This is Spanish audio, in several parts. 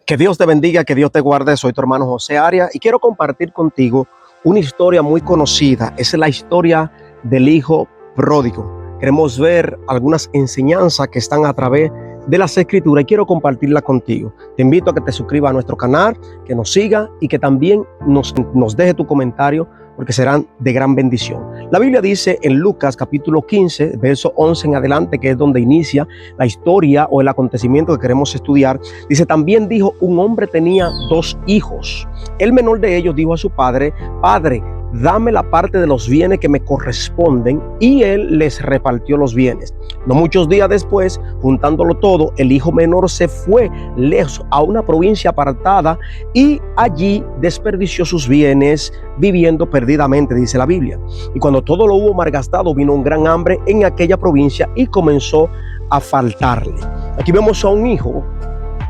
Que Dios te bendiga, que Dios te guarde. Soy tu hermano José Arias y quiero compartir contigo una historia muy conocida. Es la historia del hijo pródigo. Queremos ver algunas enseñanzas que están a través de las escrituras y quiero compartirla contigo. Te invito a que te suscribas a nuestro canal, que nos siga y que también nos deje tu comentario, porque serán de gran bendición. La Biblia dice en Lucas capítulo 15, verso 11 en adelante, que es donde inicia la historia o el acontecimiento que queremos estudiar. Dice: también dijo, un hombre tenía dos hijos. El menor de ellos dijo a su padre: Padre, dame la parte de los bienes que me corresponden. Y él les repartió los bienes. No muchos días después, juntándolo todo, el hijo menor se fue lejos a una provincia apartada y allí desperdició sus bienes viviendo perdidamente, dice la Biblia. Y cuando todo lo hubo malgastado, vino un gran hambre en aquella provincia y comenzó a faltarle. Aquí vemos a un hijo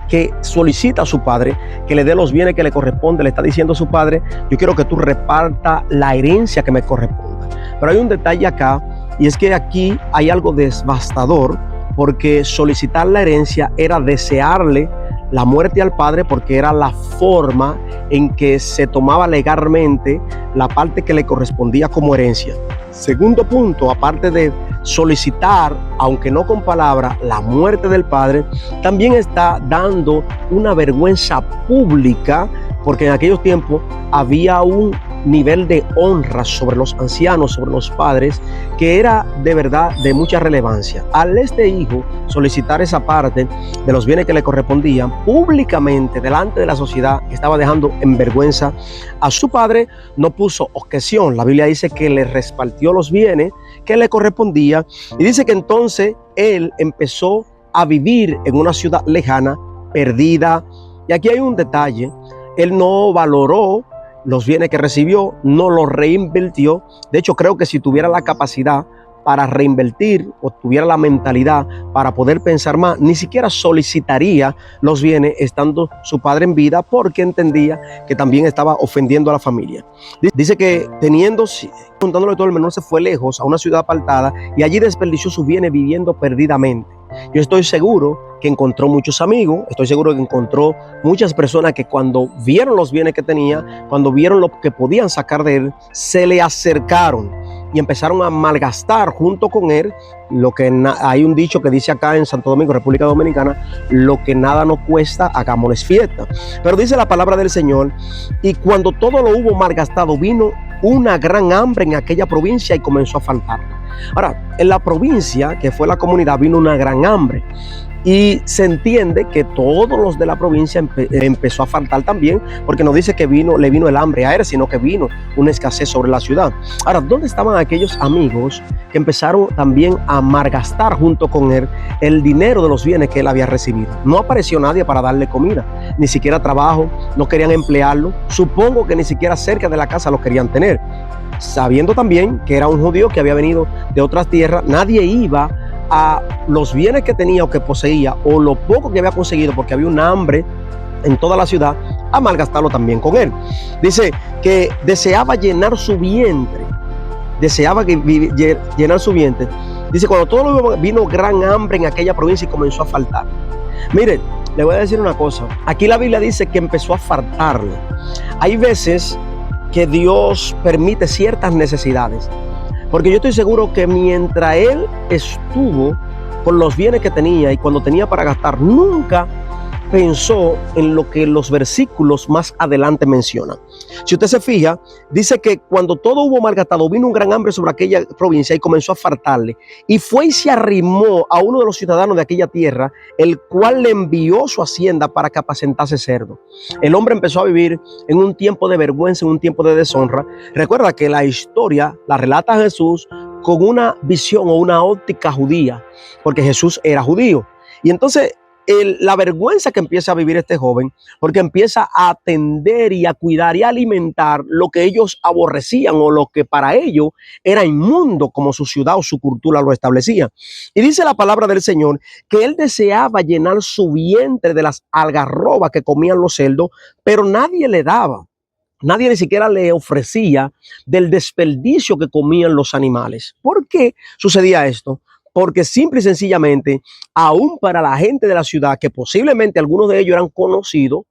que solicita a su padre que le dé los bienes que le corresponden. Le está diciendo a su padre: yo quiero que tú reparta la herencia que me corresponda. Pero hay un detalle acá, y es que aquí hay algo devastador, porque solicitar la herencia era desearle la muerte al padre, porque era la forma en que se tomaba legalmente la parte que le correspondía como herencia. Segundo punto, aparte de solicitar, aunque no con palabra, la muerte del padre, también está dando una vergüenza pública, porque en aquellos tiempos había un nivel de honra sobre los ancianos, sobre los padres, que era de verdad de mucha relevancia. Al este hijo solicitar esa parte de los bienes que le correspondían públicamente delante de la sociedad, estaba dejando en vergüenza a su padre. No puso objeción. La Biblia dice que le repartió los bienes que le correspondía, y dice que entonces él empezó a vivir en una ciudad lejana, perdida. Y aquí hay un detalle: él no valoró los bienes que recibió, no los reinvirtió. De hecho, creo que si tuviera la capacidad para reinvertir o tuviera la mentalidad para poder pensar más, ni siquiera solicitaría los bienes estando su padre en vida, porque entendía que también estaba ofendiendo a la familia. Dice que juntándole todo, el menor se fue lejos a una ciudad apartada y allí desperdició sus bienes viviendo perdidamente. Yo estoy seguro que encontró muchos amigos, estoy seguro que encontró muchas personas que cuando vieron los bienes que tenía, cuando vieron lo que podían sacar de él, se le acercaron y empezaron a malgastar junto con él. Lo que hay un dicho que dice acá en Santo Domingo, República Dominicana: lo que nada nos cuesta, hagámosles fiesta. Pero dice la palabra del Señor: y cuando todo lo hubo malgastado, vino una gran hambre en aquella provincia y comenzó a faltar. Ahora, en la provincia, que fue la comunidad, vino una gran hambre. Y se entiende que todos los de la provincia empezó a faltar también, porque no dice que le vino el hambre a él, sino que vino una escasez sobre la ciudad. Ahora, ¿dónde estaban aquellos amigos que empezaron también a malgastar junto con él el dinero de los bienes que él había recibido? No apareció nadie para darle comida, ni siquiera trabajo, no querían emplearlo. Supongo que ni siquiera cerca de la casa lo querían tener. Sabiendo también que era un judío que había venido de otras tierras, nadie iba a los bienes que tenía o que poseía, o lo poco que había conseguido, porque había un hambre en toda la ciudad, a malgastarlo también con él. Dice que deseaba llenar su vientre, llenar su vientre. Dice: cuando todo lo vino gran hambre en aquella provincia y comenzó a faltar. Miren, le voy a decir una cosa. Aquí la Biblia dice que empezó a faltarle. Hay veces que Dios permite ciertas necesidades, porque yo estoy seguro que mientras él estuvo con los bienes que tenía y cuando tenía para gastar, nunca pensó en lo que los versículos más adelante mencionan. Si usted se fija, dice que cuando todo hubo malgastado, vino un gran hambre sobre aquella provincia y comenzó a faltarle. Y fue y se arrimó a uno de los ciudadanos de aquella tierra, el cual le envió su hacienda para que apacentase cerdo. El hombre empezó a vivir en un tiempo de vergüenza, en un tiempo de deshonra. Recuerda que la historia la relata Jesús con una visión o una óptica judía, porque Jesús era judío. Y entonces la vergüenza que empieza a vivir este joven, porque empieza a atender y a cuidar y a alimentar lo que ellos aborrecían o lo que para ellos era inmundo, como su ciudad o su cultura lo establecía. Y dice la palabra del Señor que él deseaba llenar su vientre de las algarrobas que comían los cerdos, pero nadie le daba. Nadie ni siquiera le ofrecía del desperdicio que comían los animales. ¿Por qué sucedía esto? porque simple y sencillamente, aún para la gente de la ciudad, que posiblemente algunos de ellos eran conocidos,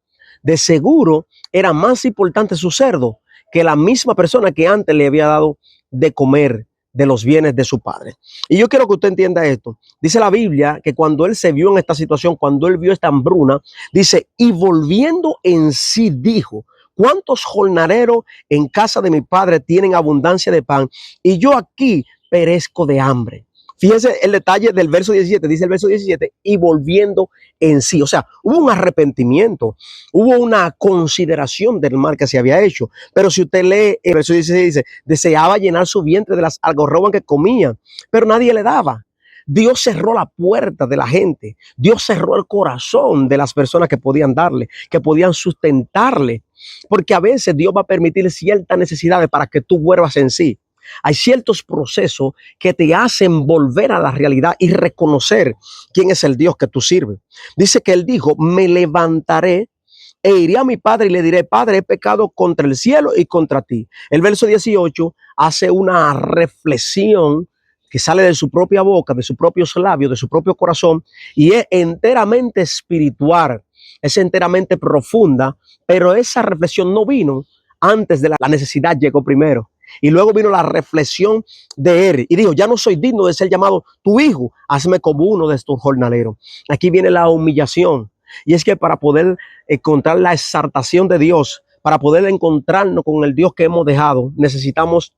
de seguro era más importante su cerdo que la misma persona que antes le había dado de comer de los bienes de su padre. Y yo quiero que usted entienda esto. Dice la Biblia que cuando él se vio en esta situación, cuando él vio esta hambruna, dice, y volviendo en sí dijo, ¿cuántos jornaleros en casa de mi padre tienen abundancia de pan? Y yo aquí perezco de hambre. Fíjense el detalle del verso 17, dice el verso 17, y volviendo en sí. O sea, hubo un arrepentimiento, hubo una consideración del mal que se había hecho. Pero si usted lee el verso 16, dice, deseaba llenar su vientre de las algarrobas que comía, pero nadie le daba. Dios cerró la puerta de la gente. Dios cerró el corazón de las personas que podían darle, que podían sustentarle. Porque a veces Dios va a permitir ciertas necesidades para que tú vuelvas en sí. Hay ciertos procesos que te hacen volver a la realidad y reconocer quién es el Dios que tú sirves. Dice que él dijo, me levantaré e iré a mi padre y le diré, Padre, he pecado contra el cielo y contra ti. El verso 18 hace una reflexión que sale de su propia boca, de sus propios labios, de su propio corazón, y es enteramente espiritual, es enteramente profunda, pero esa reflexión no vino antes de la necesidad, llegó primero. Y luego vino la reflexión de él y dijo, ya no soy digno de ser llamado tu hijo, hazme como uno de estos jornaleros. Aquí viene la humillación. Y es que para poder encontrar la exaltación de Dios, para poder encontrarnos con el Dios que hemos dejado, necesitamos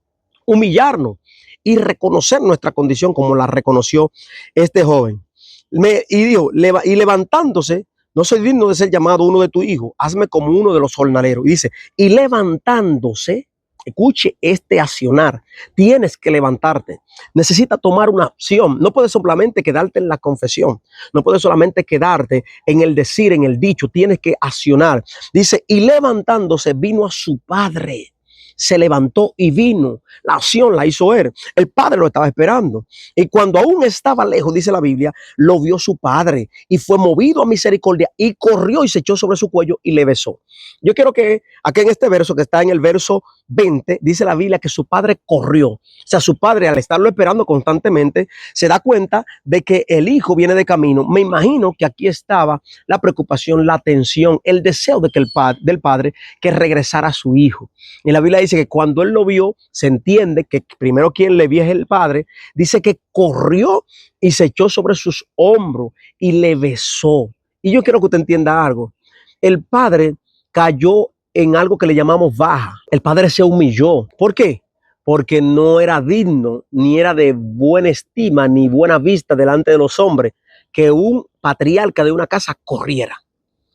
humillarnos y reconocer nuestra condición como la reconoció este joven. Y dijo, y levantándose, no soy digno de ser llamado uno de tus hijos, hazme como uno de los jornaleros. Y dice, y levantándose, escuche este accionar, tienes que levantarte, necesitas tomar una acción, no puedes solamente quedarte en la confesión, no puedes solamente quedarte en el decir, en el dicho, tienes que accionar. Dice, y levantándose vino a su padre. Se levantó y vino. La acción la hizo él. El padre lo estaba esperando. Y cuando aún estaba lejos, dice la Biblia, lo vio su padre y fue movido a misericordia y corrió y se echó sobre su cuello y le besó. Yo quiero que aquí en este verso que está en el verso 20, dice la Biblia que su padre corrió. O sea, su padre al estarlo esperando constantemente se da cuenta de que el hijo viene de camino. Me imagino que aquí estaba la preocupación, la tensión, el deseo de que del padre que regresara a su hijo. Y la Biblia dice que cuando él lo vio, se entiende que primero quien le vio es el padre. Dice que corrió y se echó sobre sus hombros y le besó. Y yo quiero que usted entienda algo. El padre cayó en algo que le llamamos baja. El padre se humilló. ¿Por qué? Porque no era digno, ni era de buena estima, ni buena vista delante de los hombres que un patriarca de una casa corriera.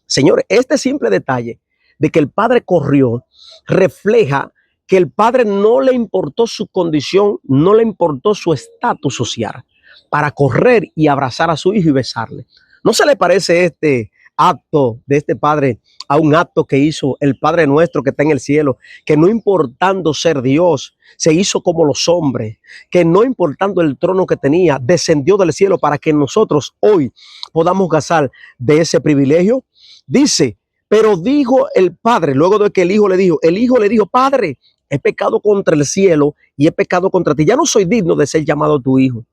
Señores, este simple detalle de que el padre corrió refleja que el padre no le importó su condición, no le importó su estatus social para correr y abrazar a su hijo y besarle. ¿No se le parece este acto de este padre a un acto que hizo el Padre nuestro que está en el cielo, que no importando ser Dios, se hizo como los hombres, que no importando el trono que tenía, descendió del cielo para que nosotros hoy podamos gozar de ese privilegio? Dice, pero dijo el padre, luego de que el hijo le dijo, Padre, he pecado contra el cielo y he pecado contra ti, ya no soy digno de ser llamado tu hijo.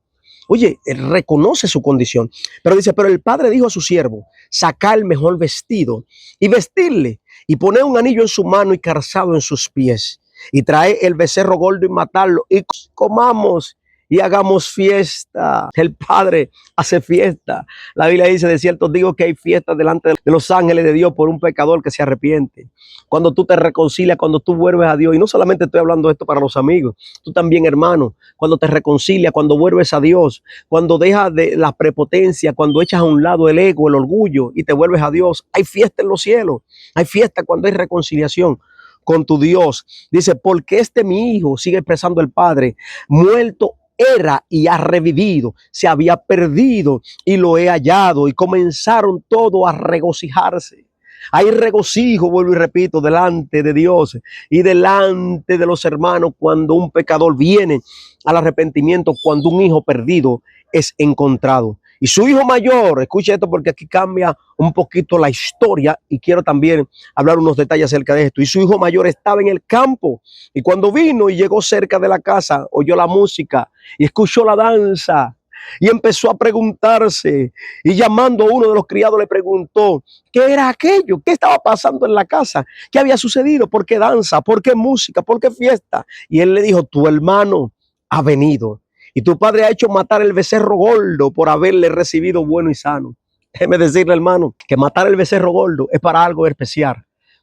Oye, él reconoce su condición, pero dice, pero el padre dijo a su siervo, saca el mejor vestido y vestirle y poner un anillo en su mano y calzado en sus pies y trae el becerro gordo y matarlo y comamos y hagamos fiesta. El padre hace fiesta. La Biblia dice, de cierto digo que hay fiesta delante de los ángeles de Dios por un pecador que se arrepiente. Cuando tú te reconcilias, cuando tú vuelves a Dios, y no solamente estoy hablando esto para los amigos, tú también, hermano, cuando te reconcilias, cuando vuelves a Dios, cuando dejas de la prepotencia, cuando echas a un lado el ego, el orgullo y te vuelves a Dios, hay fiesta en los cielos, hay fiesta cuando hay reconciliación con tu Dios. Dice, porque mi hijo, sigue expresando el padre, muerto era y ha revivido, se había perdido y lo he hallado, y comenzaron todos a regocijarse. Hay regocijo, vuelvo y repito, delante de Dios y delante de los hermanos cuando un pecador viene al arrepentimiento, cuando un hijo perdido es encontrado. Y su hijo mayor, escuche esto porque aquí cambia un poquito la historia y quiero también hablar unos detalles acerca de esto. Y su hijo mayor estaba en el campo y cuando vino y llegó cerca de la casa, oyó la música y escuchó la danza. y empezó a preguntarse, y llamando a uno de los criados le preguntó, ¿qué era aquello? ¿Qué estaba pasando en la casa? ¿Qué había sucedido? ¿Por qué danza? ¿Por qué música? ¿Por qué fiesta? Y él le dijo, tu hermano ha venido y tu padre ha hecho matar el becerro gordo por haberle recibido bueno y sano. Déjeme decirle, hermano, que matar el becerro gordo es para algo especial.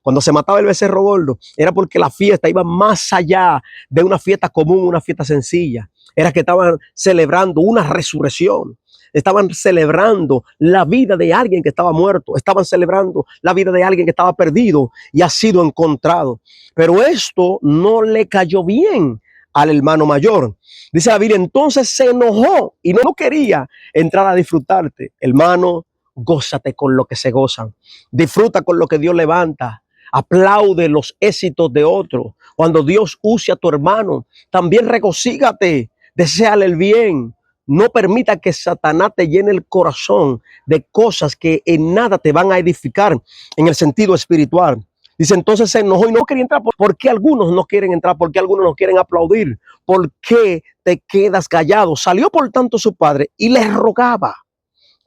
Cuando se mataba el becerro gordo, era porque la fiesta iba más allá de una fiesta común, una fiesta sencilla. Era que estaban celebrando una resurrección. Estaban celebrando la vida de alguien que estaba muerto. Estaban celebrando la vida de alguien que estaba perdido y ha sido encontrado. Pero esto no le cayó bien al hermano mayor. Dice la Biblia, entonces se enojó y no quería entrar a disfrutarte. Hermano, gózate con lo que se gozan. Disfruta con lo que Dios levanta. Aplaude los éxitos de otros. Cuando Dios use a tu hermano, también regocígate, deséale el bien. No permita que Satanás te llene el corazón de cosas que en nada te van a edificar en el sentido espiritual. Dice, entonces se enojó y no quería entrar. ¿Por qué algunos no quieren entrar? ¿Por qué algunos no quieren aplaudir? ¿Por qué te quedas callado? Salió por tanto su padre y le rogaba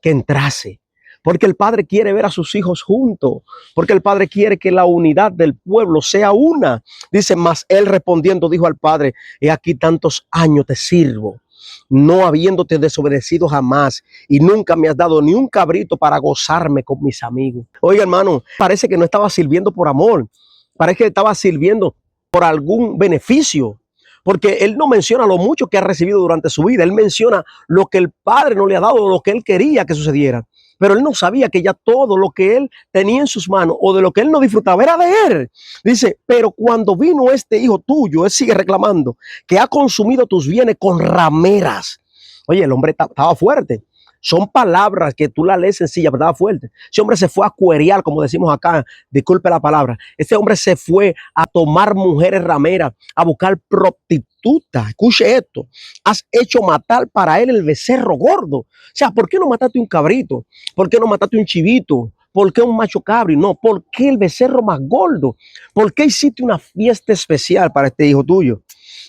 que entrase. Porque el padre quiere ver a sus hijos juntos. Porque el padre quiere que la unidad del pueblo sea una. Dice, mas él respondiendo dijo al padre, he aquí tantos años te sirvo, no habiéndote desobedecido jamás, y nunca me has dado ni un cabrito para gozarme con mis amigos. Oiga, hermano, parece que no estaba sirviendo por amor. Parece que estaba sirviendo por algún beneficio. Porque él no menciona lo mucho que ha recibido durante su vida. Él menciona lo que el padre no le ha dado, lo que él quería que sucediera. Pero él no sabía que ya todo lo que él tenía en sus manos o de lo que él no disfrutaba era de él. Dice, pero cuando vino este hijo tuyo, él sigue reclamando, que ha consumido tus bienes con rameras. Oye, el hombre estaba fuerte. Son palabras que tú la lees sencilla, pero estaba fuerte. Ese hombre se fue a cuerear, como decimos acá, disculpe la palabra. Ese hombre se fue a tomar mujeres rameras, a buscar prostitutas. Escuche esto. Has hecho matar para él el becerro gordo. O sea, ¿por qué no mataste un cabrito? ¿Por qué no mataste un chivito? ¿Por qué un macho cabri? No, ¿por qué el becerro más gordo? ¿Por qué hiciste una fiesta especial para este hijo tuyo?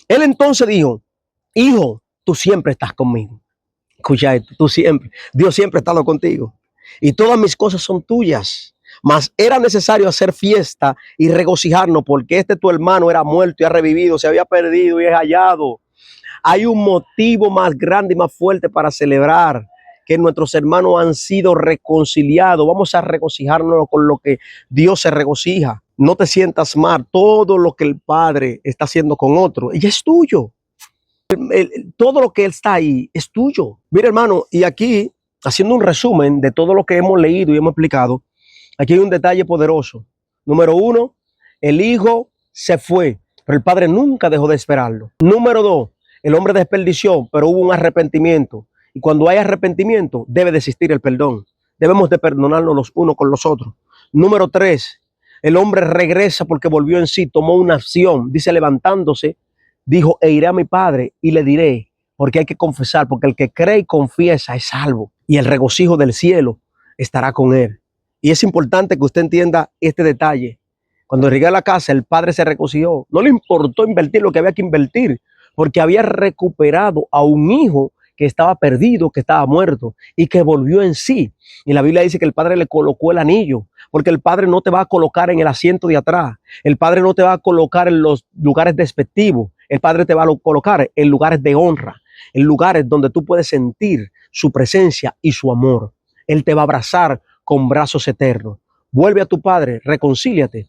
Él entonces dijo, hijo, tú siempre estás conmigo. Escucha esto, tú siempre, Dios siempre ha estado contigo y todas mis cosas son tuyas. Mas era necesario hacer fiesta y regocijarnos porque este tu hermano era muerto y ha revivido, se había perdido y es hallado. Hay un motivo más grande y más fuerte para celebrar, que nuestros hermanos han sido reconciliados. Vamos a regocijarnos con lo que Dios se regocija. No te sientas mal. Todo lo que el Padre está haciendo con otro, ella es tuyo. Todo lo que él está ahí es tuyo. Mira, hermano, y aquí, haciendo un resumen de todo lo que hemos leído y hemos explicado, aquí hay un detalle poderoso. Número uno, el hijo se fue, pero el padre nunca dejó de esperarlo. Número dos, el hombre desperdició, pero hubo un arrepentimiento. Y cuando hay arrepentimiento, debe de existir el perdón. Debemos de perdonarnos los unos con los otros. Número tres, el hombre regresa porque volvió en sí, tomó una acción, dice levantándose, dijo, e iré a mi padre y le diré, porque hay que confesar, porque el que cree y confiesa es salvo, y el regocijo del cielo estará con él. Y es importante que usted entienda este detalle. Cuando llegué a la casa, el padre se recogió. No le importó invertir lo que había que invertir, porque había recuperado a un hijo que estaba perdido, que estaba muerto y que volvió en sí. Y la Biblia dice que el padre le colocó el anillo, porque el padre no te va a colocar en el asiento de atrás. El padre no te va a colocar en los lugares despectivos. El padre te va a colocar en lugares de honra, en lugares donde tú puedes sentir su presencia y su amor. Él te va a abrazar con brazos eternos. Vuelve a tu padre, reconcíliate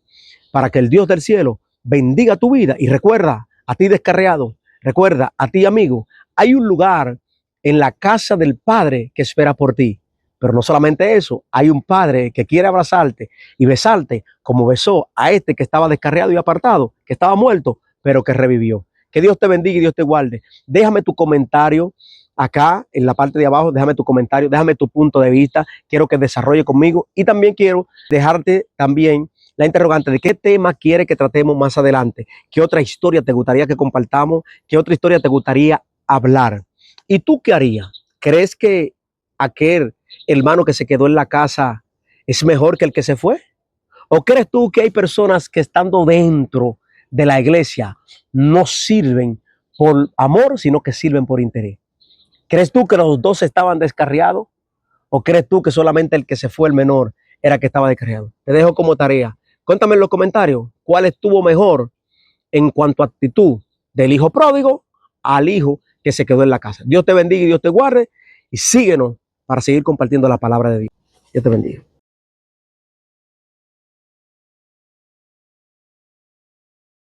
para que el Dios del cielo bendiga tu vida. Y recuerda, a ti descarriado, recuerda, a ti amigo, hay un lugar en la casa del Padre que espera por ti. Pero no solamente eso, hay un Padre que quiere abrazarte y besarte como besó a este que estaba descarriado y apartado, que estaba muerto, pero que revivió. Que Dios te bendiga y Dios te guarde. Déjame tu comentario acá en la parte de abajo, déjame tu comentario, déjame tu punto de vista. Quiero que desarrolle conmigo y también quiero dejarte también la interrogante de qué tema quiere que tratemos más adelante. ¿Qué otra historia te gustaría que compartamos? ¿Qué otra historia te gustaría hablar? ¿Y tú qué harías? ¿Crees que aquel hermano que se quedó en la casa es mejor que el que se fue? ¿O crees tú que hay personas que estando dentro de la iglesia no sirven por amor, sino que sirven por interés? ¿Crees tú que los dos estaban descarriados? ¿O crees tú que solamente el que se fue, el menor, era el que estaba descarriado? Te dejo como tarea. Cuéntame en los comentarios cuál estuvo mejor en cuanto a actitud del hijo pródigo al hijo que se quedó en la casa. Dios te bendiga y Dios te guarde y síguenos para seguir compartiendo la palabra de Dios. Dios te bendiga.